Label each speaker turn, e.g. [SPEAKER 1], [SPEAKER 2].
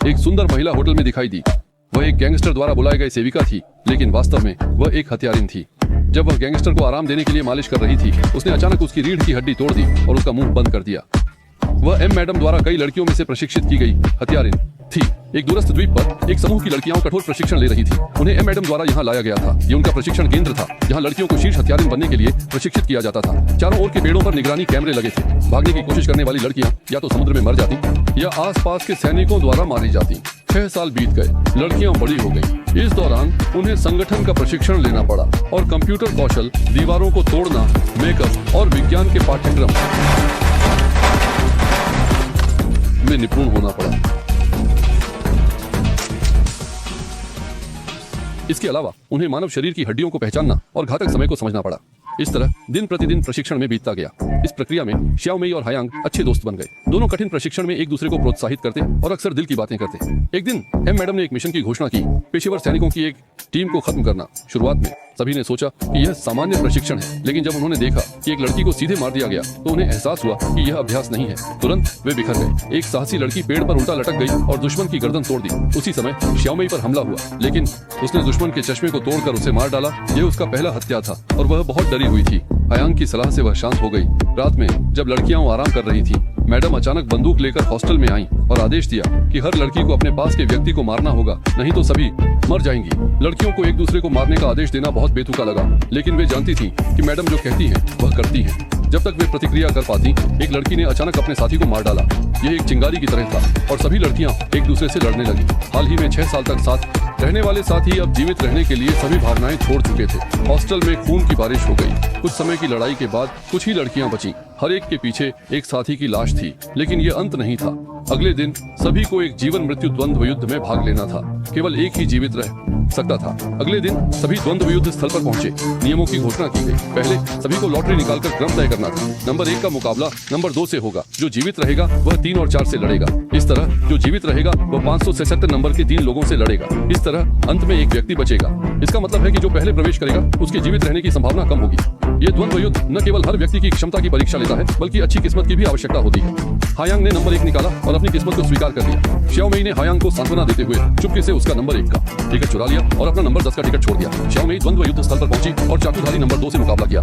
[SPEAKER 1] एक सुंदर महिला होटल में दिखाई दी। वह एक गैंगस्टर द्वारा बुलाए गए सेविका थी, लेकिन वास्तव में वह एक हत्यारिन थी। जब वह गैंगस्टर को आराम देने के लिए मालिश कर रही थी, उसने अचानक उसकी रीढ़ की हड्डी तोड़ दी और उसका मुंह बंद कर दिया। वह एम मैडम द्वारा कई लड़कियों में से प्रशिक्षित की गई हत्यारिन थी। एक दूरस्थ द्वीप पर एक समूह की लड़कियां कठोर प्रशिक्षण ले रही थी। उन्हें एम मैडम द्वारा यहाँ लाया गया था। ये उनका प्रशिक्षण केंद्र था, जहाँ लड़कियों को शीर्ष हत्यारिन बनने के लिए प्रशिक्षित किया जाता था। चारों ओर के पेड़ों पर निगरानी कैमरे लगे थे। भागने की कोशिश करने वाली लड़कियां या तो समुद्र में मर जाती या आसपास के सैनिकों द्वारा मारी जाती। 6 साल बीत गए, लड़कियां बड़ी हो गईं। इस दौरान उन्हें संगठन का प्रशिक्षण लेना पड़ा और कंप्यूटर कौशल, दीवारों को तोड़ना, मेकअप और विज्ञान के पाठ्यक्रम में निपुण होना पड़ा। इसके अलावा उन्हें मानव शरीर की हड्डियों को पहचानना और घातक समय को समझना पड़ा। इस तरह दिन प्रतिदिन प्रशिक्षण में बीतता गया। इस प्रक्रिया में श्याओ मेई और हायांग अच्छे दोस्त बन गए। दोनों कठिन प्रशिक्षण में एक दूसरे को प्रोत्साहित करते और अक्सर दिल की बातें करते। एक दिन एम मैडम ने एक मिशन की घोषणा की, पेशेवर सैनिकों की एक टीम को खत्म करना। शुरुआत में सभी ने सोचा कि यह सामान्य प्रशिक्षण है, लेकिन जब उन्होंने देखा कि एक लड़की को सीधे मार दिया गया तो उन्हें एहसास हुआ कि यह अभ्यास नहीं है। तुरंत वे बिखर गए। एक साहसी लड़की पेड़ पर उल्टा लटक गई और दुश्मन की गर्दन तोड़ दी। उसी समय श्याओ मेई पर हमला हुआ, लेकिन उसने दुश्मन के चश्मे को तोड़कर उसे मार डाला। यह उसका पहला हत्या था और वह बहुत डरी हुई थी। हायांग की सलाह से वह शांत हो गई। रात में जब लड़कियां आराम कर रही थी, मैडम अचानक बंदूक लेकर हॉस्टल में आईं और आदेश दिया कि हर लड़की को अपने पास के व्यक्ति को मारना होगा, नहीं तो सभी मर जाएंगी। लड़कियों को एक दूसरे को मारने का आदेश देना बहुत बेतुका लगा, लेकिन वे जानती थीं कि मैडम जो कहती हैं वह करती हैं। जब तक वे प्रतिक्रिया कर पाती, एक लड़की ने अचानक अपने साथी को मार डाला। यह एक चिंगारी की तरह था और सभी लड़कियां एक दूसरे से लड़ने लगी। हाल ही में 6 साल तक साथ रहने वाले साथी अब जीवित रहने के लिए सभी भावनाएं छोड़ चुके थे। हॉस्टल में खून की बारिश हो गई। कुछ समय की लड़ाई के बाद कुछ ही लड़कियां बचीं। हर एक के पीछे एक साथी की लाश थी, लेकिन यह अंत नहीं था। अगले दिन सभी को एक जीवन मृत्यु द्वंद्व युद्ध में भाग लेना था। केवल एक ही जीवित रह सकता था। अगले दिन सभी द्वंद्व युद्ध स्थल पर पहुंचे। नियमों की घोषणा की गई। पहले सभी को लॉटरी निकालकर क्रम तय करना था। नंबर 1 का मुकाबला नंबर 2 से होगा। जो जीवित रहेगा वह 3 और 4 से लड़ेगा। इस तरह जो जीवित रहेगा वह 577 नंबर के 3 लोगों से लड़ेगा। इस तरह अंत में एक व्यक्ति बचेगा। इसका मतलब है कि जो पहले प्रवेश करेगा उसके जीवित रहने की संभावना कम होगी। ये द्वंद्व युद्ध न केवल हर व्यक्ति की क्षमता की परीक्षा लेता है, बल्कि अच्छी किस्मत की भी आवश्यकता होती है। हायांग ने नंबर 1 निकाला और अपनी किस्मत को स्वीकार कर लिया। श्याओ मेई ने हायांग को सांत्वना देते हुए चुपके से उसका नंबर 1 का टिकट चुरा लिया और अपना नंबर 10 का टिकट छोड़ दिया। श्याओ मेई द्वंद्व युद्ध स्थल पर पहुंची और चाकूधारी नंबर 2 से मुकाबला किया।